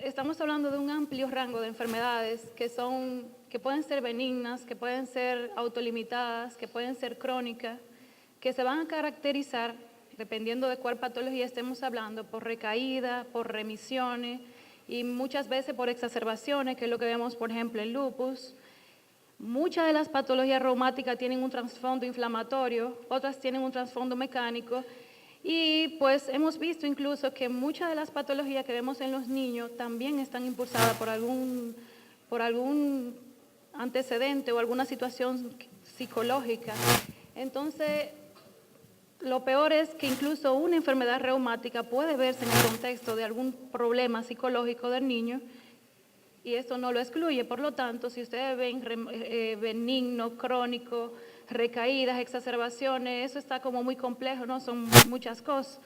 Estamos hablando de un amplio rango de enfermedades que pueden ser benignas, que pueden ser autolimitadas, que pueden ser crónicas, que se van a caracterizar, dependiendo de cuál patología estemos hablando, por recaída, por remisiones y muchas veces por exacerbaciones, que es lo que vemos, por ejemplo, en lupus. Muchas de las patologías reumáticas tienen un trasfondo inflamatorio, otras tienen un trasfondo mecánico. Y pues hemos visto incluso que muchas de las patologías que vemos en los niños también están impulsadas por algún antecedente o alguna situación psicológica. Entonces, lo peor es que incluso una enfermedad reumática puede verse en el contexto de algún problema psicológico del niño y esto no lo excluye. Por lo tanto, si ustedes ven benigno, crónico, recaídas, exacerbaciones, eso está como muy complejo, ¿no? Son muchas cosas.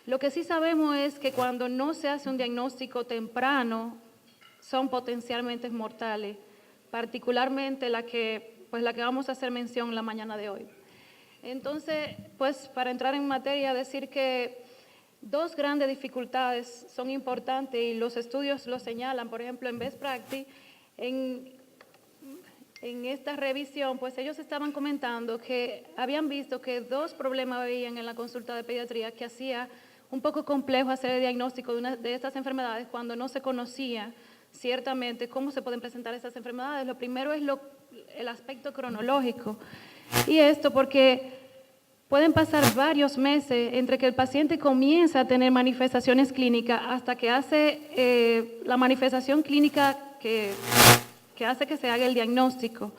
Lo que sí sabemos es que cuando no se hace un diagnóstico temprano, son potencialmente mortales, particularmente la que vamos a hacer mención la mañana de hoy. Entonces, pues para entrar en materia, decir que dos grandes dificultades son importantes y los estudios lo señalan. Por ejemplo, en Best Practice, en esta revisión, pues ellos estaban comentando que habían visto que dos problemas veían en la consulta de pediatría que hacía un poco complejo hacer el diagnóstico de estas enfermedades cuando no se conocía ciertamente cómo se pueden presentar estas enfermedades. Lo primero es el aspecto cronológico. Y esto porque pueden pasar varios meses entre que el paciente comienza a tener manifestaciones clínicas hasta que hace la manifestación clínica que hace que se haga el diagnóstico.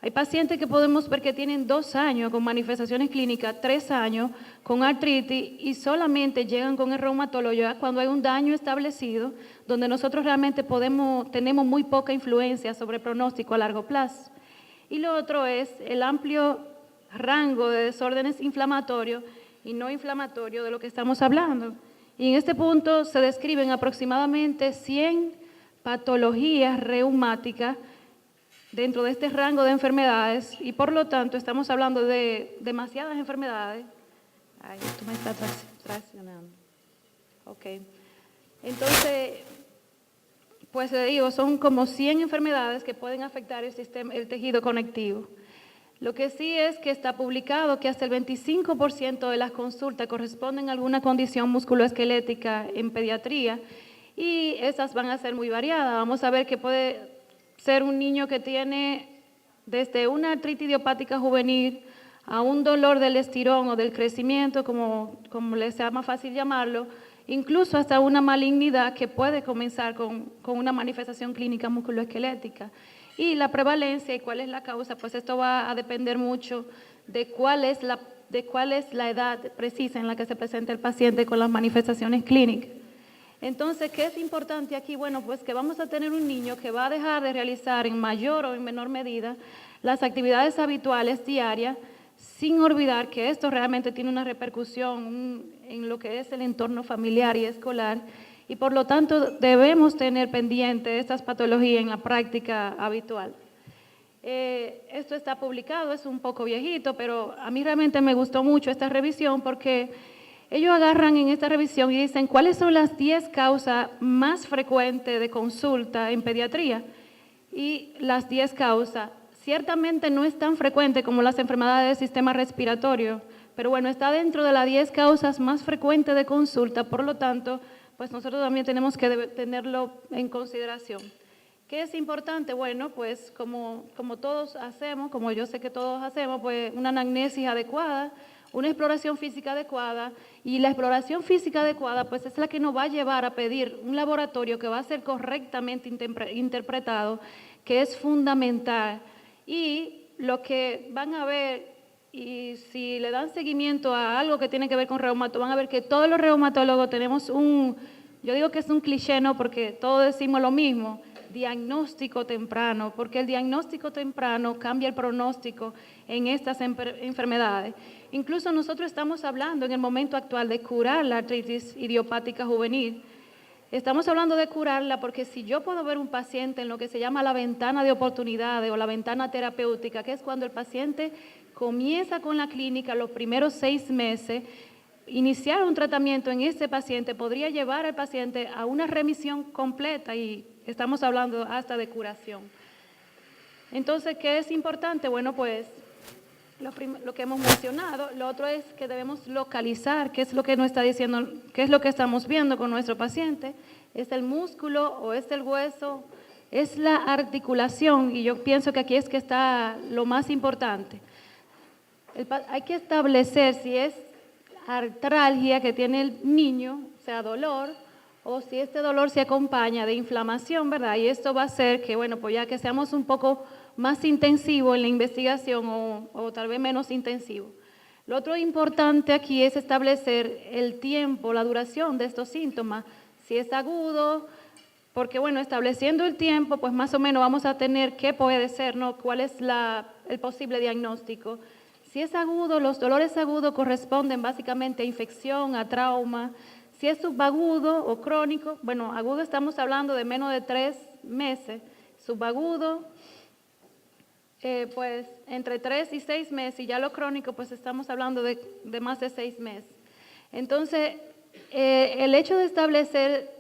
Hay pacientes que podemos ver que tienen 2 años con manifestaciones clínicas, 3 años con artritis y solamente llegan con el reumatólogo ya cuando hay un daño establecido, donde nosotros realmente tenemos muy poca influencia sobre el pronóstico a largo plazo. Y lo otro es el amplio rango de desórdenes inflamatorios y no inflamatorios de lo que estamos hablando. Y en este punto se describen aproximadamente 100 patologías reumáticas dentro de este rango de enfermedades y por lo tanto estamos hablando de demasiadas enfermedades. Ay, esto me está traicionando. Ok. Entonces, pues le digo, son como 100 enfermedades que pueden afectar el tejido conectivo. Lo que sí es que está publicado que hasta el 25% de las consultas corresponden a alguna condición musculoesquelética en pediatría y esas van a ser muy variadas. Vamos a ver que puede ser un niño que tiene desde una artritis idiopática juvenil a un dolor del estirón o del crecimiento, como les sea más fácil llamarlo, incluso hasta una malignidad que puede comenzar con una manifestación clínica musculoesquelética. Y la prevalencia y cuál es la causa, pues esto va a depender mucho de cuál es la edad precisa en la que se presenta el paciente con las manifestaciones clínicas. Entonces, ¿qué es importante aquí? Bueno, pues que vamos a tener un niño que va a dejar de realizar en mayor o en menor medida las actividades habituales diarias, sin olvidar que esto realmente tiene una repercusión en lo que es el entorno familiar y escolar, y por lo tanto debemos tener pendiente estas patologías en la práctica habitual. Esto está publicado, es un poco viejito, pero a mí realmente me gustó mucho esta revisión porque ellos agarran en esta revisión y dicen cuáles son las 10 causas más frecuentes de consulta en pediatría. Y las 10 causas ciertamente no es tan frecuente como las enfermedades del sistema respiratorio, pero bueno, está dentro de las 10 causas más frecuentes de consulta, por lo tanto, pues nosotros también tenemos que tenerlo en consideración. ¿Qué es importante? Bueno, pues como todos hacemos, como yo sé que todos hacemos, pues una anamnesis adecuada, una exploración física adecuada, y la exploración física adecuada pues es la que nos va a llevar a pedir un laboratorio que va a ser correctamente interpretado, que es fundamental. Y lo que van a ver, y si le dan seguimiento a algo que tiene que ver con reumato, van a ver que todos los reumatólogos tenemos yo digo que es un cliché, ¿no? Porque todos decimos lo mismo, diagnóstico temprano, porque el diagnóstico temprano cambia el pronóstico en estas enfermedades. Incluso nosotros estamos hablando en el momento actual de curar la artritis idiopática juvenil. Estamos hablando de curarla porque si yo puedo ver un paciente en lo que se llama la ventana de oportunidades o la ventana terapéutica, que es cuando el paciente comienza con la clínica los primeros 6 meses, iniciar un tratamiento en este paciente podría llevar al paciente a una remisión completa y estamos hablando hasta de curación. Entonces, ¿qué es importante? Bueno, pues lo que hemos mencionado. Lo otro es que debemos localizar qué es lo que nos está diciendo, qué es lo que estamos viendo con nuestro paciente. ¿Es el músculo o es el hueso? Es la articulación, y yo pienso que aquí es que está lo más importante. Hay que establecer si es artralgia que tiene el niño, o sea, dolor, o si este dolor se acompaña de inflamación, ¿verdad? Y esto va a hacer que, bueno, pues ya que seamos un poco más intensivo en la investigación o tal vez menos intensivo. Lo otro importante aquí es establecer el tiempo, la duración de estos síntomas, si es agudo, porque bueno, estableciendo el tiempo, pues más o menos vamos a tener qué puede ser, ¿no? ¿Cuál es el posible diagnóstico? Si es agudo, los dolores agudos corresponden básicamente a infección, a trauma. Si es subagudo o crónico, bueno, agudo estamos hablando de menos de 3 meses, subagudo, pues entre 3 y 6 meses, y ya lo crónico, pues estamos hablando de más de 6 meses. Entonces, el hecho de establecer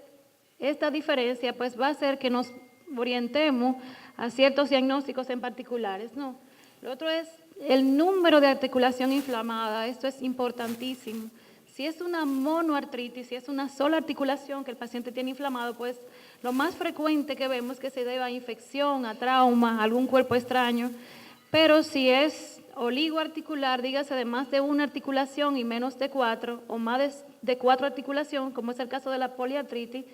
esta diferencia, pues va a hacer que nos orientemos a ciertos diagnósticos en particulares, ¿no? Lo otro es el número de articulación inflamada, esto es importantísimo. Si es una monoartritis, si es una sola articulación que el paciente tiene inflamado, pues lo más frecuente que vemos es que se deba a infección, a trauma, a algún cuerpo extraño. Pero si es oligoarticular, dígase de más de una articulación y menos de 4, o más de 4 articulaciones, como es el caso de la poliartritis,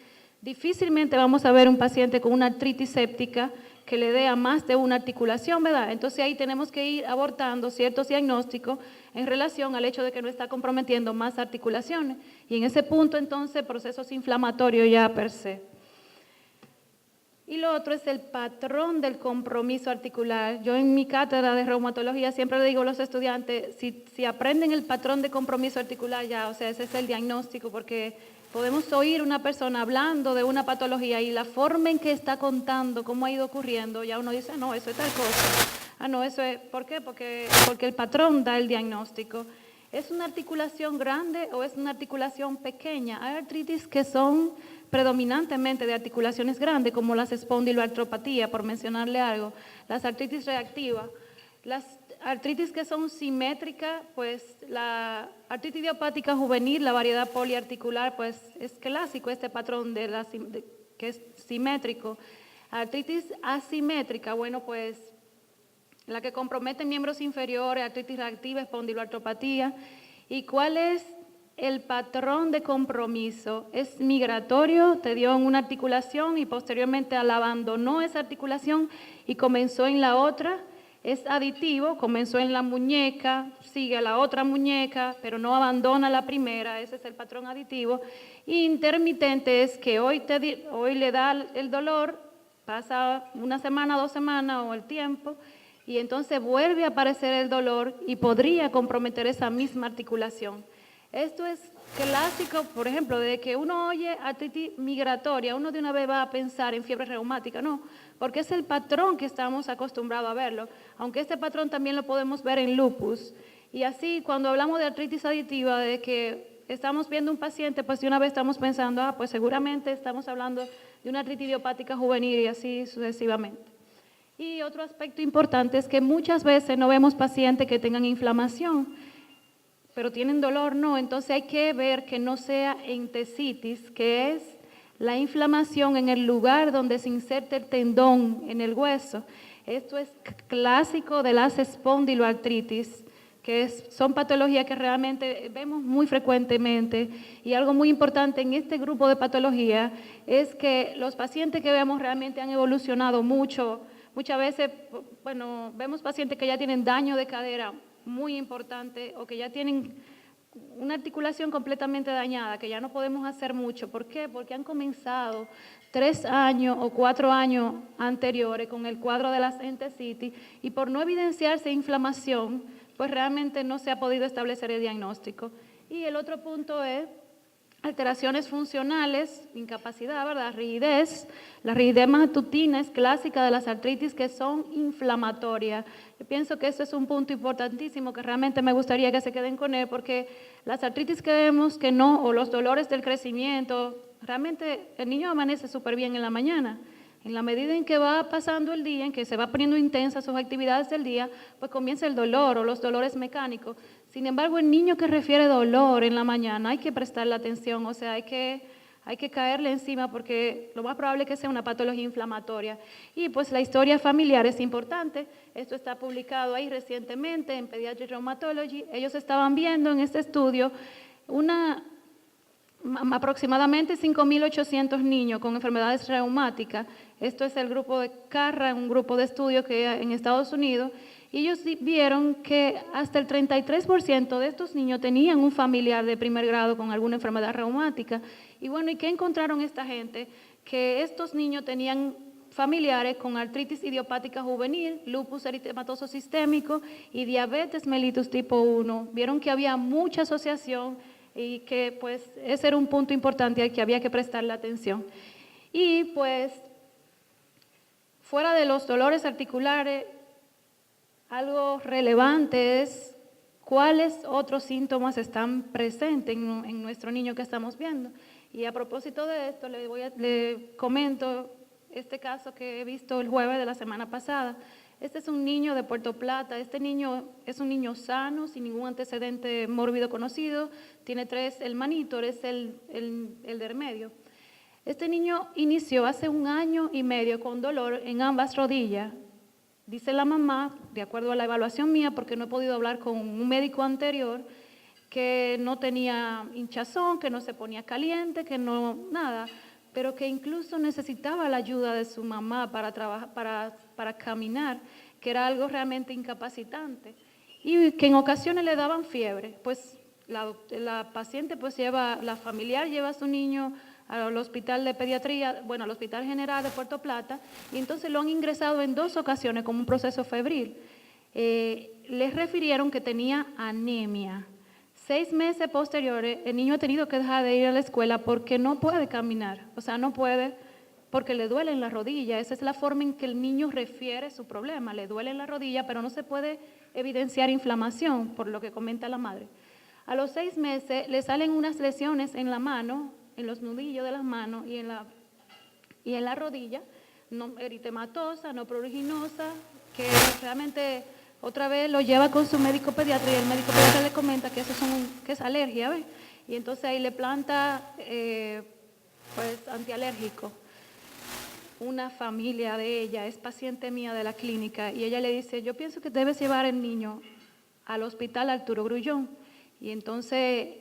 difícilmente vamos a ver un paciente con una artritis séptica que le dé a más de una articulación, ¿verdad? Entonces ahí tenemos que ir abordando ciertos diagnósticos en relación al hecho de que no está comprometiendo más articulaciones. Y en ese punto entonces procesos inflamatorios ya per se. Y lo otro es el patrón del compromiso articular. Yo en mi cátedra de reumatología siempre le digo a los estudiantes, si aprenden el patrón de compromiso articular ya, o sea, ese es el diagnóstico, porque podemos oír una persona hablando de una patología y la forma en que está contando cómo ha ido ocurriendo, ya uno dice, no, eso es tal cosa. Ah, no, eso es, ¿por qué? Porque el patrón da el diagnóstico. ¿Es una articulación grande o es una articulación pequeña? Hay artritis que son predominantemente de articulaciones grandes, como las espondiloartropatía, por mencionarle algo, las artritis reactivas. Las artritis que son simétricas, pues la artritis idiopática juvenil, la variedad poliarticular, pues es clásico este patrón que es simétrico. Artritis asimétrica, bueno, pues la que compromete miembros inferiores, artritis reactiva, espondiloartropatía. ¿Y cuál es el patrón de compromiso? Es migratorio, te dio en una articulación y posteriormente la abandonó esa articulación y comenzó en la otra. Es aditivo, comenzó en la muñeca, sigue a la otra muñeca, pero no abandona la primera, ese es el patrón aditivo. Y intermitente es que hoy le da el dolor, pasa una semana, 2 semanas o el tiempo, y entonces vuelve a aparecer el dolor y podría comprometer esa misma articulación. Esto es clásico, por ejemplo, de que uno oye artritis migratoria, uno de una vez va a pensar en fiebre reumática, no, porque es el patrón que estamos acostumbrados a verlo, aunque este patrón también lo podemos ver en lupus. Y así, cuando hablamos de artritis aditiva, de que estamos viendo un paciente, pues de una vez estamos pensando, pues seguramente estamos hablando de una artritis idiopática juvenil y así sucesivamente. Y otro aspecto importante es que muchas veces no vemos pacientes que tengan inflamación, pero tienen dolor, no. Entonces hay que ver que no sea entesitis, que es la inflamación en el lugar donde se inserta el tendón en el hueso. Esto es clásico de las espondiloartritis, que son patologías que realmente vemos muy frecuentemente. Y algo muy importante en este grupo de patologías es que los pacientes que vemos realmente han evolucionado mucho. Muchas veces, bueno, vemos pacientes que ya tienen daño de cadera muy importante o que ya tienen una articulación completamente dañada, que ya no podemos hacer mucho. ¿Por qué? Porque han comenzado 3 años o 4 años anteriores con el cuadro de las entesitis y por no evidenciarse inflamación, pues realmente no se ha podido establecer el diagnóstico. Y el otro punto es alteraciones funcionales, incapacidad, ¿verdad? Rigidez. La rigidez matutina es clásica de las artritis que son inflamatorias. Yo pienso que eso es un punto importantísimo que realmente me gustaría que se queden con él, porque las artritis que vemos que no, o los dolores del crecimiento, realmente el niño amanece súper bien en la mañana. En la medida en que va pasando el día, en que se va poniendo intensas sus actividades del día, pues comienza el dolor o los dolores mecánicos. Sin embargo, el niño que refiere dolor en la mañana hay que prestarle atención, o sea, hay que caerle encima porque lo más probable es que sea una patología inflamatoria. Y pues la historia familiar es importante. Esto está publicado ahí recientemente en Pediatric Rheumatology. Ellos estaban viendo en este estudio aproximadamente 5.800 niños con enfermedades reumáticas. Esto es el grupo de CARRA, un grupo de estudio que hay en Estados Unidos, y ellos vieron que hasta el 33% de estos niños tenían un familiar de primer grado con alguna enfermedad reumática. Y bueno, ¿y qué encontraron esta gente? Que estos niños tenían familiares con artritis idiopática juvenil, lupus eritematoso sistémico y diabetes mellitus tipo 1. Vieron que había mucha asociación y que pues ese era un punto importante al que había que prestarle atención. Y pues fuera de los dolores articulares, algo relevante es cuáles otros síntomas están presentes en nuestro niño que estamos viendo. Y a propósito de esto, le comento este caso que he visto el jueves de la semana pasada. Este es un niño de Puerto Plata. Este niño es un niño sano, sin ningún antecedente mórbido conocido. Tiene 3 hermanitos, es el del medio. Este niño inició hace 1 año y medio con dolor en ambas rodillas. Dice la mamá, de acuerdo a la evaluación mía, porque no he podido hablar con un médico anterior, que no tenía hinchazón, que no se ponía caliente, que no, nada, pero que incluso necesitaba la ayuda de su mamá para trabajar, para caminar, que era algo realmente incapacitante, y que en ocasiones le daban fiebre. Pues la paciente, pues la familiar lleva a su niño al hospital de pediatría, bueno, al Hospital General de Puerto Plata, y entonces lo han ingresado en 2 ocasiones con un proceso febril. Les refirieron que tenía anemia. 6 meses posteriores, el niño ha tenido que dejar de ir a la escuela porque no puede caminar, o sea, no puede porque le duele en la rodilla. Esa es la forma en que el niño refiere su problema, le duele en la rodilla, pero no se puede evidenciar inflamación, por lo que comenta la madre. A los 6 meses le salen unas lesiones en la mano, en los nudillos de las manos y en la rodilla, no eritematosa, no pruriginosa, que realmente otra vez lo lleva con su médico pediatra y el médico pediatra le comenta que eso que es alergia, ¿ves? Y entonces ahí le planta pues antialérgico. Una familia de ella es paciente mía de la clínica y ella le dice, yo pienso que debes llevar el niño al hospital Arturo Grullón. Y entonces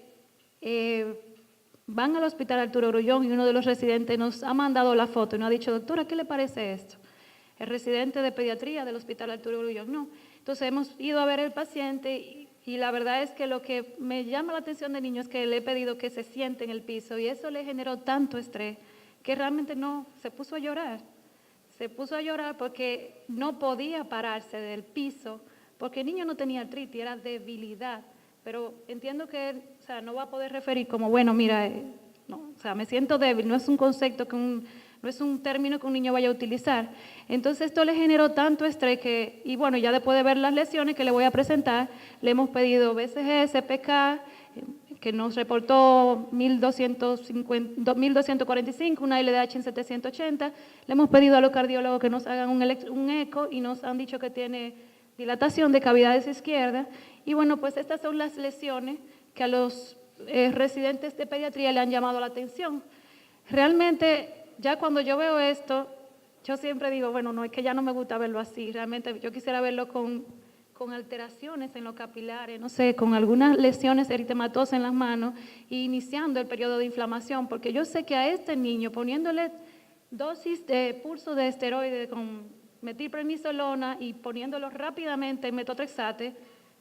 van al hospital Arturo Grullón y uno de los residentes nos ha mandado la foto y nos ha dicho, doctora, ¿qué le parece esto? El residente de pediatría del hospital Arturo Grullón, no. Entonces hemos ido a ver al paciente y la verdad es que lo que me llama la atención del niño es que le he pedido que se siente en el piso y eso le generó tanto estrés que realmente no, se puso a llorar. Se puso a llorar porque no podía pararse del piso, porque el niño no tenía artritis, era debilidad. Pero entiendo que él, o sea, no va a poder referir como, bueno, mira, no, o sea, me siento débil, no es un concepto no es un término que un niño vaya a utilizar. Entonces esto le generó tanto estrés que, y bueno, ya después de ver las lesiones que le voy a presentar, le hemos pedido BCG, SPK, que nos reportó 1.245, una LDH en 780. Le hemos pedido a los cardiólogos que nos hagan un eco y nos han dicho que tiene dilatación de cavidades izquierdas. Y bueno, pues estas son las lesiones que a los residentes de pediatría le han llamado la atención. Realmente, ya cuando yo veo esto, yo siempre digo, bueno, no, es que ya no me gusta verlo así. Realmente yo quisiera verlo con alteraciones en los capilares, no sé, con algunas lesiones eritematosas en las manos e iniciando el periodo de inflamación, porque yo sé que a este niño, poniéndole dosis de pulso de esteroide con metilprednisolona y poniéndolo rápidamente en metotrexate,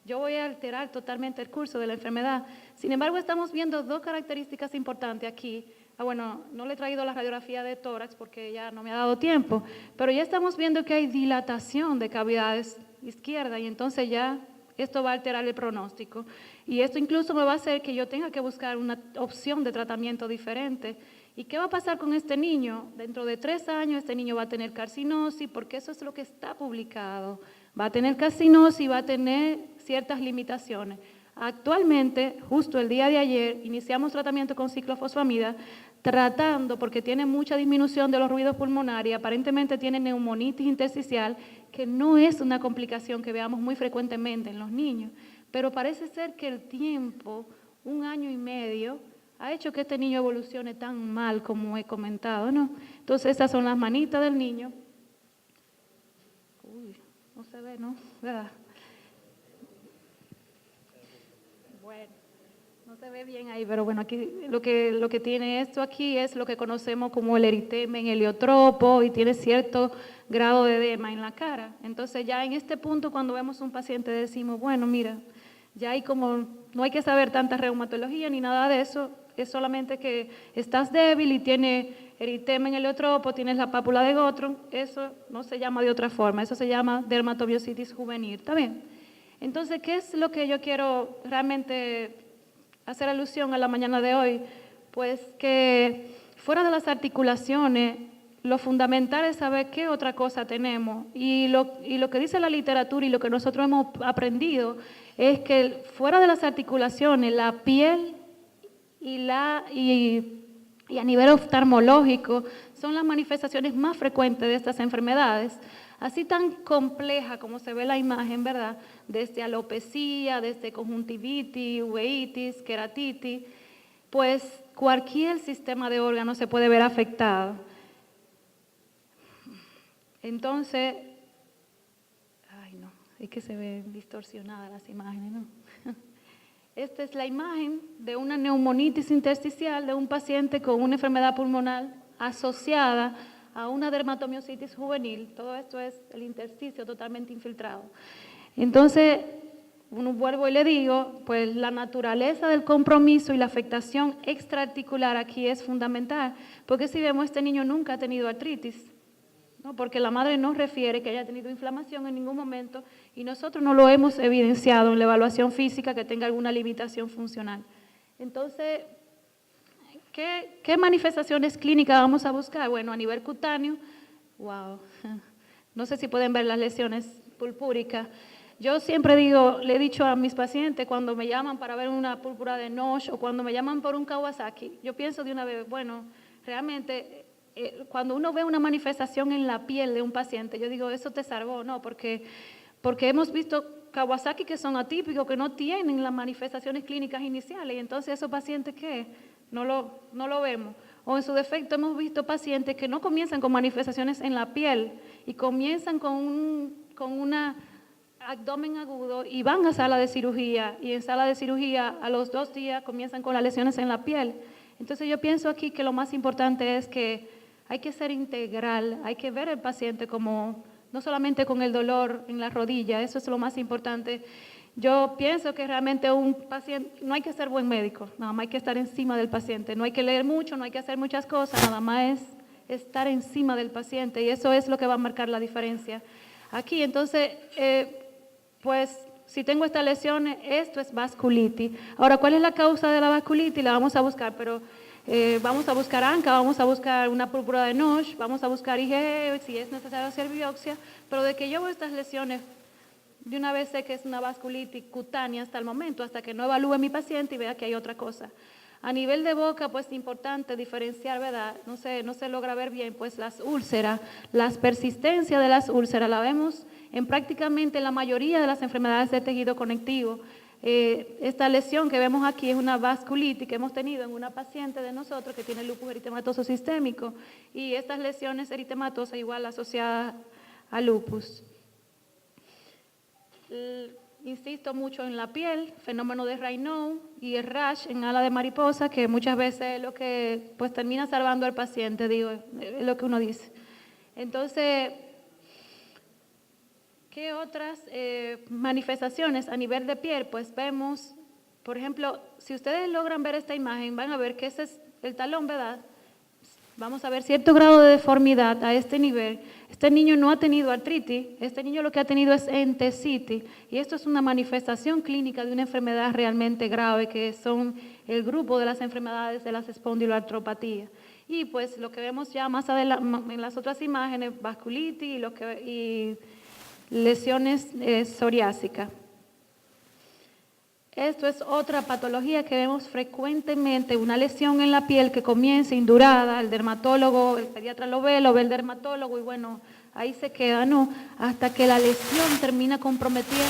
yo voy a alterar totalmente el curso de la enfermedad. Sin embargo, estamos viendo 2 características importantes aquí. Bueno, no le he traído la radiografía de tórax porque ya no me ha dado tiempo, pero ya estamos viendo que hay dilatación de cavidades izquierdas y entonces ya esto va a alterar el pronóstico. Y esto incluso me va a hacer que yo tenga que buscar una opción de tratamiento diferente. ¿Y qué va a pasar con este niño? Dentro de 3 años este niño va a tener carcinosis, porque eso es lo que está publicado. Va a tener carcinosis y va a tener ciertas limitaciones. Actualmente, justo el día de ayer, iniciamos tratamiento con ciclofosfamida, tratando, porque tiene mucha disminución de los ruidos pulmonares, aparentemente tiene neumonitis intersticial, que no es una complicación que veamos muy frecuentemente en los niños, pero parece ser que el tiempo, 1 año y medio, ha hecho que este niño evolucione tan mal como he comentado, ¿no? Entonces, estas son las manitas del niño. Uy, no se ve, ¿no? ¿Verdad? Bueno, no se ve bien ahí, pero bueno, aquí lo que tiene esto aquí es lo que conocemos como el eritema heliotropo y tiene cierto grado de edema en la cara. Entonces ya en este punto cuando vemos un paciente decimos, bueno, mira, ya hay como, no hay que saber tanta reumatología ni nada de eso, es solamente que estás débil y tiene eritema en heliotropo, tienes la pápula de Gottron, eso no se llama de otra forma, eso se llama dermatomiositis juvenil, ¿está bien? Entonces, ¿qué es lo que yo quiero realmente hacer alusión a la mañana de hoy? Pues que fuera de las articulaciones, lo fundamental es saber qué otra cosa tenemos. Y lo que dice la literatura y lo que nosotros hemos aprendido es que fuera de las articulaciones, la piel y a nivel oftalmológico son las manifestaciones más frecuentes de estas enfermedades. Así tan compleja como se ve la imagen, ¿verdad? Desde alopecia, desde conjuntivitis, uveitis, queratitis, pues cualquier sistema de órgano se puede ver afectado. Entonces, ay no, es que se ven distorsionadas las imágenes, ¿no? Esta es la imagen de una neumonitis intersticial de un paciente con una enfermedad pulmonar asociada a una dermatomiositis juvenil. Todo esto es el intersticio totalmente infiltrado. Entonces, vuelvo y le digo, pues la naturaleza del compromiso y la afectación extraarticular aquí es fundamental, porque si vemos, este niño nunca ha tenido artritis, ¿no? Porque la madre no refiere que haya tenido inflamación en ningún momento y nosotros no lo hemos evidenciado en la evaluación física que tenga alguna limitación funcional. Entonces, ¿qué manifestaciones clínicas vamos a buscar? Bueno, a nivel cutáneo, wow, no sé si pueden ver las lesiones purpúricas. Yo siempre digo, le he dicho a mis pacientes cuando me llaman para ver una púrpura de Nosh o cuando me llaman por un Kawasaki, yo pienso de una vez, bueno, realmente cuando uno ve una manifestación en la piel de un paciente, yo digo, eso te salvó, no, porque hemos visto Kawasaki que son atípicos, que no tienen las manifestaciones clínicas iniciales, y entonces esos pacientes, ¿qué? No lo vemos. O en su defecto hemos visto pacientes que no comienzan con manifestaciones en la piel y comienzan con una abdomen agudo y van a sala de cirugía y en sala de cirugía a los 2 días comienzan con las lesiones en la piel. Entonces yo pienso aquí que lo más importante es que hay que ser integral, hay que ver al paciente como no solamente con el dolor en la rodilla, eso es lo más importante. Yo pienso que realmente un paciente, no hay que ser buen médico, nada más hay que estar encima del paciente, no hay que leer mucho, no hay que hacer muchas cosas, nada más es estar encima del paciente y eso es lo que va a marcar la diferencia. Aquí, entonces, pues si tengo estas lesiones, esto es vasculitis. Ahora, ¿cuál es la causa de la vasculitis? La vamos a buscar, pero vamos a buscar ANCA, vamos a buscar una púrpura de Nosh, vamos a buscar IgG, si es necesario hacer biopsia, pero de que yo veo estas lesiones, de una vez sé que es una vasculitis cutánea hasta el momento, hasta que no evalúe mi paciente y vea que hay otra cosa. A nivel de boca, pues es importante diferenciar, ¿verdad? No se logra ver bien, pues las úlceras, las persistencias de las úlceras, la vemos en prácticamente la mayoría de las enfermedades de tejido conectivo. Esta lesión que vemos aquí es una vasculitis que hemos tenido en una paciente de nosotros que tiene lupus eritematoso sistémico y estas lesiones eritematosas igual asociadas a lupus. Insisto mucho en la piel, fenómeno de Raynaud y el rash en ala de mariposa, que muchas veces es lo que pues termina salvando al paciente, digo, es lo que uno dice. Entonces, ¿qué otras manifestaciones a nivel de piel? Pues vemos, por ejemplo, si ustedes logran ver esta imagen, van a ver que ese es el talón, ¿verdad? vamos a ver cierto grado de deformidad a este nivel. Este niño no ha tenido artritis, este niño lo que ha tenido es entesitis, y esto es una manifestación clínica de una enfermedad realmente grave, que son el grupo de las enfermedades de las espondiloartropatías. Y pues lo que vemos ya más adelante en las otras imágenes, vasculitis y lesiones psoriásicas. Esto es otra patología que vemos frecuentemente, una lesión en la piel que comienza indurada, el dermatólogo, el pediatra lo ve el dermatólogo y bueno, ahí se queda, ¿no? Hasta que la lesión termina comprometiendo,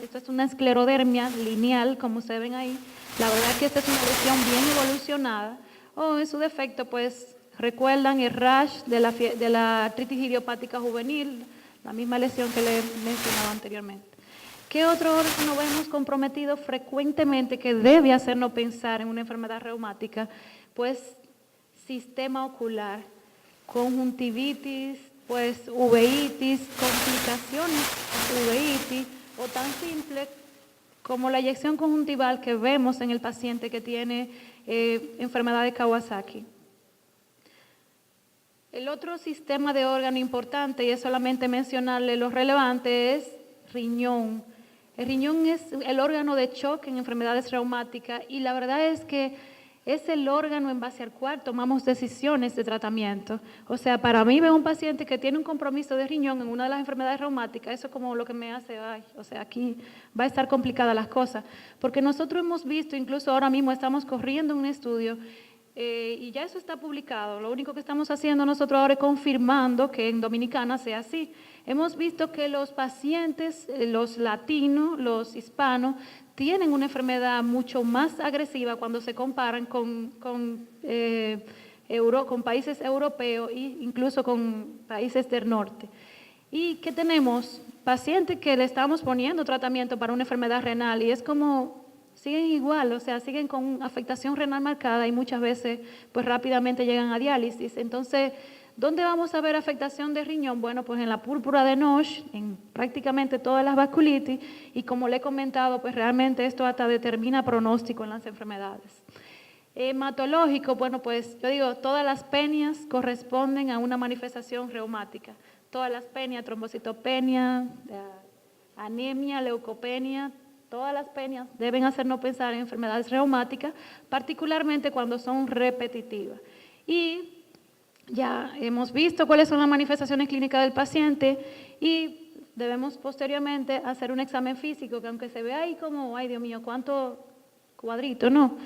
esto es una esclerodermia lineal, como se ven ahí. La verdad es que esta es una lesión bien evolucionada, o en su defecto, pues, recuerdan el rash de la artritis idiopática juvenil, la misma lesión que le mencionaba anteriormente. ¿Qué otro órgano vemos comprometido frecuentemente que debe hacernos pensar en una enfermedad reumática? Pues sistema ocular, conjuntivitis, pues uveitis, complicaciones de uveitis, o tan simple como la eyección conjuntival que vemos en el paciente que tiene enfermedad de Kawasaki. El otro sistema de órgano importante, y es solamente mencionarle lo relevante, es riñón. El riñón es el órgano de choque en enfermedades reumáticas y la verdad es que es el órgano en base al cual tomamos decisiones de tratamiento. O sea, para mí ver un paciente que tiene un compromiso de riñón en una de las enfermedades reumáticas, eso es como lo que me hace, o sea, aquí va a estar complicada las cosas. Porque nosotros hemos visto, incluso ahora mismo estamos corriendo un estudio y ya eso está publicado. Lo único que estamos haciendo nosotros ahora es confirmando que en Dominicana sea así. Hemos visto que los pacientes, los latinos, los hispanos, tienen una enfermedad mucho más agresiva cuando se comparan con países europeos e incluso con países del norte. ¿Y qué tenemos? Pacientes que le estamos poniendo tratamiento para una enfermedad renal y es como siguen igual, o sea, siguen con afectación renal marcada y muchas veces pues rápidamente llegan a diálisis. Entonces, ¿dónde vamos a ver afectación de riñón? Bueno, pues en la púrpura de Noche, en prácticamente todas las vasculitis y como le he comentado, pues realmente esto hasta determina pronóstico en las enfermedades. Hematológico, bueno, pues yo digo, todas las penias corresponden a una manifestación reumática. Todas las penias, trombocitopenia, anemia, leucopenia, todas las penias deben hacernos pensar en enfermedades reumáticas, particularmente cuando son repetitivas. Y ya hemos visto cuáles son las manifestaciones clínicas del paciente y debemos posteriormente hacer un examen físico, que aunque se vea ahí como, ay Dios mío, cuánto cuadrito, no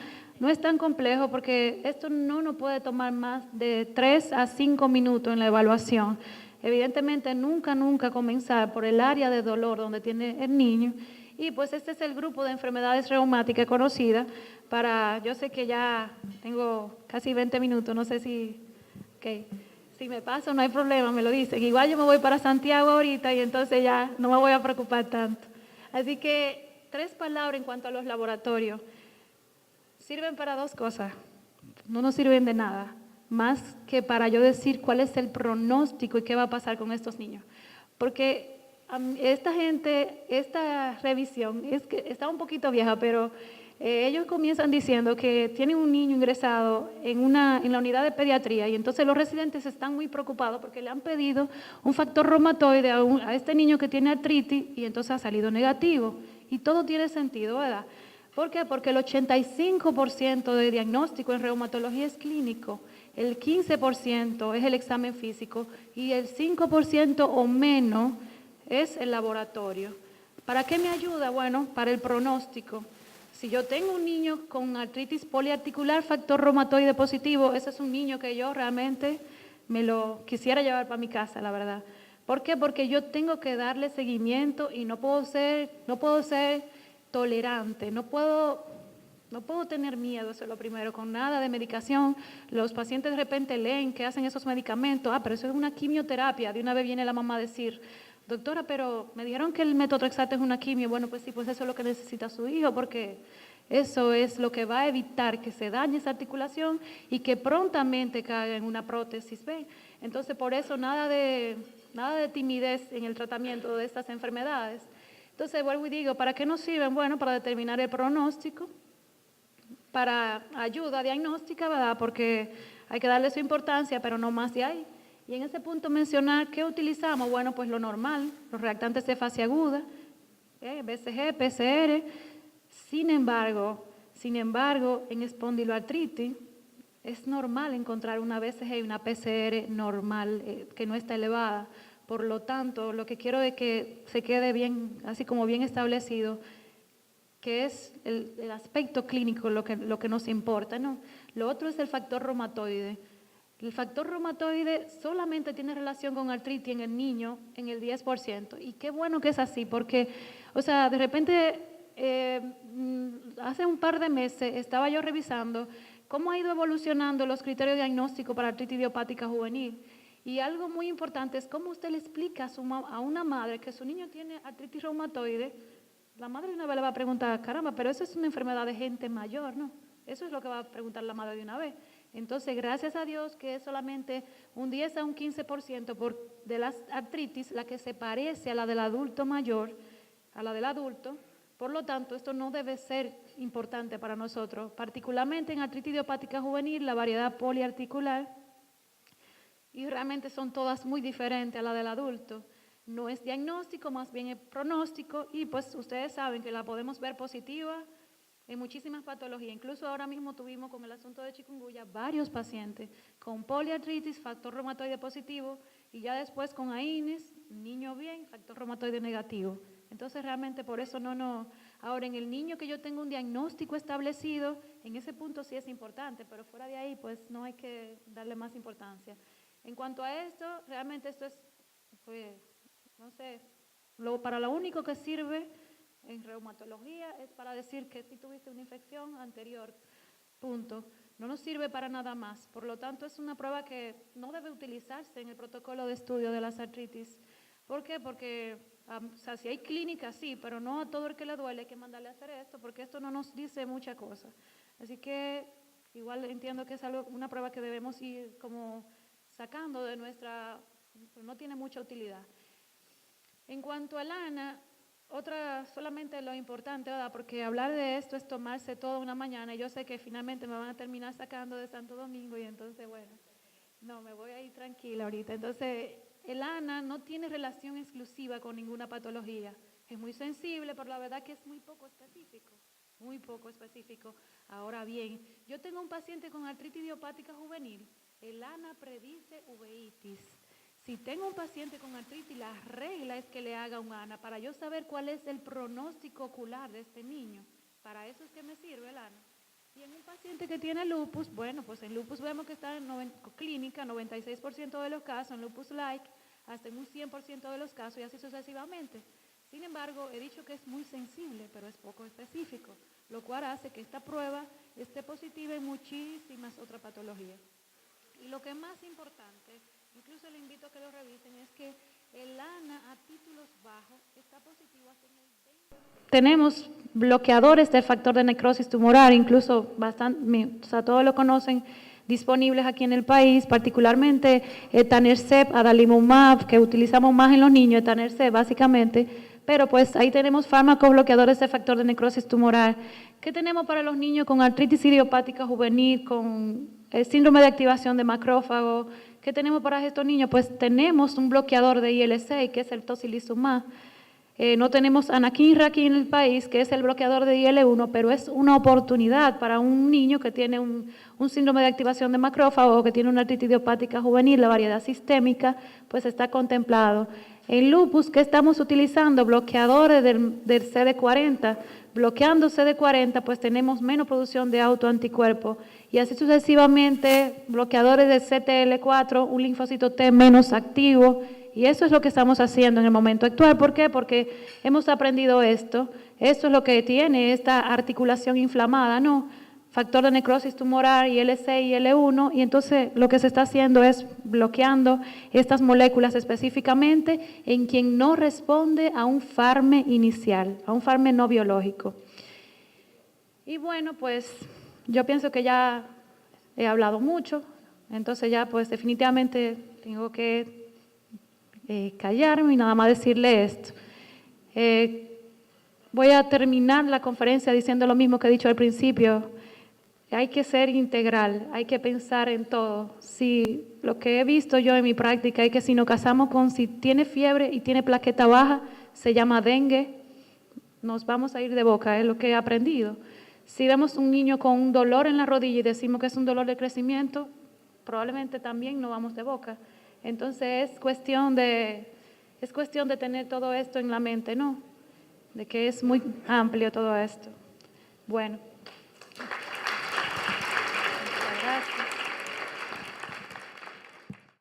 es tan complejo porque esto no nos puede tomar más de 3 a 5 minutos en la evaluación. Evidentemente nunca comenzar por el área de dolor donde tiene el niño. Y pues este es el grupo de enfermedades reumáticas conocidas yo sé que ya tengo casi 20 minutos, no sé si me paso no hay problema, me lo dicen. Igual yo me voy para Santiago ahorita y entonces ya no me voy a preocupar tanto. Así que 3 palabras en cuanto a los laboratorios. Sirven para 2 cosas, no nos sirven de nada, más que para yo decir cuál es el pronóstico y qué va a pasar con estos niños. Porque esta revisión es que está un poquito vieja, pero ellos comienzan diciendo que tienen un niño ingresado en la unidad de pediatría y entonces los residentes están muy preocupados porque le han pedido un factor reumatoide a este niño que tiene artritis y entonces ha salido negativo. Y todo tiene sentido, ¿verdad? ¿Por qué? Porque el 85% de diagnóstico en reumatología es clínico, el 15% es el examen físico y el 5% o menos es el laboratorio. ¿Para qué me ayuda? Bueno, para el pronóstico. Si yo tengo un niño con artritis poliarticular, factor reumatoide positivo, ese es un niño que yo realmente me lo quisiera llevar para mi casa, la verdad. ¿Por qué? Porque yo tengo que darle seguimiento y no puedo ser tolerante, no puedo tener miedo, eso es lo primero, con nada de medicación. Los pacientes de repente leen que hacen esos medicamentos, pero eso es una quimioterapia, de una vez viene la mamá a decir, doctora, pero me dijeron que el metotrexato es una quimio. Bueno, pues sí, pues eso es lo que necesita su hijo, porque eso es lo que va a evitar que se dañe esa articulación y que prontamente caiga en una prótesis, ¿ven? Entonces, por eso nada de timidez en el tratamiento de estas enfermedades. Entonces, vuelvo y digo, ¿para qué nos sirven? Bueno, para determinar el pronóstico, para ayuda diagnóstica, ¿verdad? Porque hay que darle su importancia, pero no más de ahí. Y en ese punto mencionar qué utilizamos, bueno, pues lo normal, los reactantes de fase aguda, BCG, PCR. Sin embargo, en espondiloartritis es normal encontrar una BCG y una PCR normal que no está elevada. Por lo tanto, lo que quiero es que se quede bien, así como bien establecido, que es el aspecto clínico lo que nos importa, ¿no? Lo otro es el factor reumatoide. El factor reumatoide solamente tiene relación con artritis en el niño en el 10%. Y qué bueno que es así, porque, o sea, de repente, hace un par de meses estaba yo revisando cómo ha ido evolucionando los criterios diagnósticos para artritis idiopática juvenil. Y algo muy importante es cómo usted le explica a una madre que su niño tiene artritis reumatoide. La madre de una vez le va a preguntar, caramba, pero eso es una enfermedad de gente mayor, ¿no? Eso es lo que va a preguntar la madre de una vez. Entonces, gracias a Dios que es solamente un 10 a un 15% de las artritis la que se parece a la del adulto mayor, a la del adulto. Por lo tanto, esto no debe ser importante para nosotros, particularmente en artritis idiopática juvenil, la variedad poliarticular, y realmente son todas muy diferentes a la del adulto. No es diagnóstico, más bien es pronóstico, y pues ustedes saben que la podemos ver positiva en muchísimas patologías. Incluso ahora mismo tuvimos con el asunto de chikungunya varios pacientes con poliartritis, factor reumatoide positivo, y ya después con AINES, niño bien, factor reumatoide negativo. Entonces realmente por eso no. Ahora en el niño que yo tengo un diagnóstico establecido, en ese punto sí es importante, pero fuera de ahí pues no hay que darle más importancia. En cuanto a esto, realmente esto es, pues, no sé, para lo único que sirve en reumatología es para decir que si tuviste una infección anterior, punto. No nos sirve para nada más. Por lo tanto, es una prueba que no debe utilizarse en el protocolo de estudio de las artritis. ¿Por qué? Porque, o sea, si hay clínica, sí, pero no a todo el que le duele hay que mandarle a hacer esto, porque esto no nos dice mucha cosa. Así que igual entiendo que es una prueba que debemos ir como sacando de nuestra, no tiene mucha utilidad. En cuanto a lana, otra, solamente lo importante, ¿verdad? Porque hablar de esto es tomarse toda una mañana, y yo sé que finalmente me van a terminar sacando de Santo Domingo, y entonces, bueno, no, me voy a ir tranquila ahorita. Entonces, el ANA no tiene relación exclusiva con ninguna patología. Es muy sensible, pero la verdad que es muy poco específico. Muy poco específico. Ahora bien, yo tengo un paciente con artritis idiopática juvenil. El ANA predice uveitis. Si tengo un paciente con artritis, la regla es que le haga un ANA para yo saber cuál es el pronóstico ocular de este niño. Para eso es que me sirve el ANA. Y en un paciente que tiene lupus, bueno, pues en lupus vemos que está en clínica, 96% de los casos, en lupus like, hasta en un 100% de los casos y así sucesivamente. Sin embargo, he dicho que es muy sensible, pero es poco específico, lo cual hace que esta prueba esté positiva en muchísimas otras patologías. Y lo que es más importante, incluso le invito a que lo revisen, es que el ANA a títulos bajos está positivo hasta en el 20%. Tenemos bloqueadores del factor de necrosis tumoral, incluso bastante, o sea, todos lo conocen, disponibles aquí en el país, particularmente etanercept, adalimumab, que utilizamos más en los niños, etanercept básicamente, pero pues ahí tenemos fármacos bloqueadores de factor de necrosis tumoral. ¿Qué tenemos para los niños con artritis idiopática juvenil, con síndrome de activación de macrófago? ¿Qué tenemos para estos niños? Pues tenemos un bloqueador de IL-6, que es el tocilizumab. No tenemos anakinra aquí en el país, que es el bloqueador de IL-1, pero es una oportunidad para un niño que tiene un síndrome de activación de macrófago, que tiene una artritis idiopática juvenil, la variedad sistémica, pues está contemplado. En lupus, ¿qué estamos utilizando? Bloqueadores del CD40. Bloqueando CD40, pues tenemos menos producción de autoanticuerpos. Y así sucesivamente, bloqueadores de CTL4, un linfocito T menos activo. Y eso es lo que estamos haciendo en el momento actual. ¿Por qué? Porque hemos aprendido esto. Esto es lo que tiene esta articulación inflamada, ¿no? Factor de necrosis tumoral, IL-6 y IL-1, y entonces lo que se está haciendo es bloqueando estas moléculas específicamente en quien no responde a un farme inicial, a un farme no biológico. Y bueno, pues yo pienso que ya he hablado mucho, entonces ya pues definitivamente tengo que callarme y nada más decirle esto. Voy a terminar la conferencia diciendo lo mismo que he dicho al principio. hay que ser integral, hay que pensar en todo. Si lo que he visto yo en mi práctica es que si nos casamos con si tiene fiebre y tiene plaqueta baja, se llama dengue, nos vamos a ir de boca, es lo que he aprendido. Si vemos un niño con un dolor en la rodilla y decimos que es un dolor de crecimiento, probablemente también nos vamos de boca. Entonces es cuestión de tener todo esto en la mente, ¿no? De que es muy amplio todo esto. Bueno.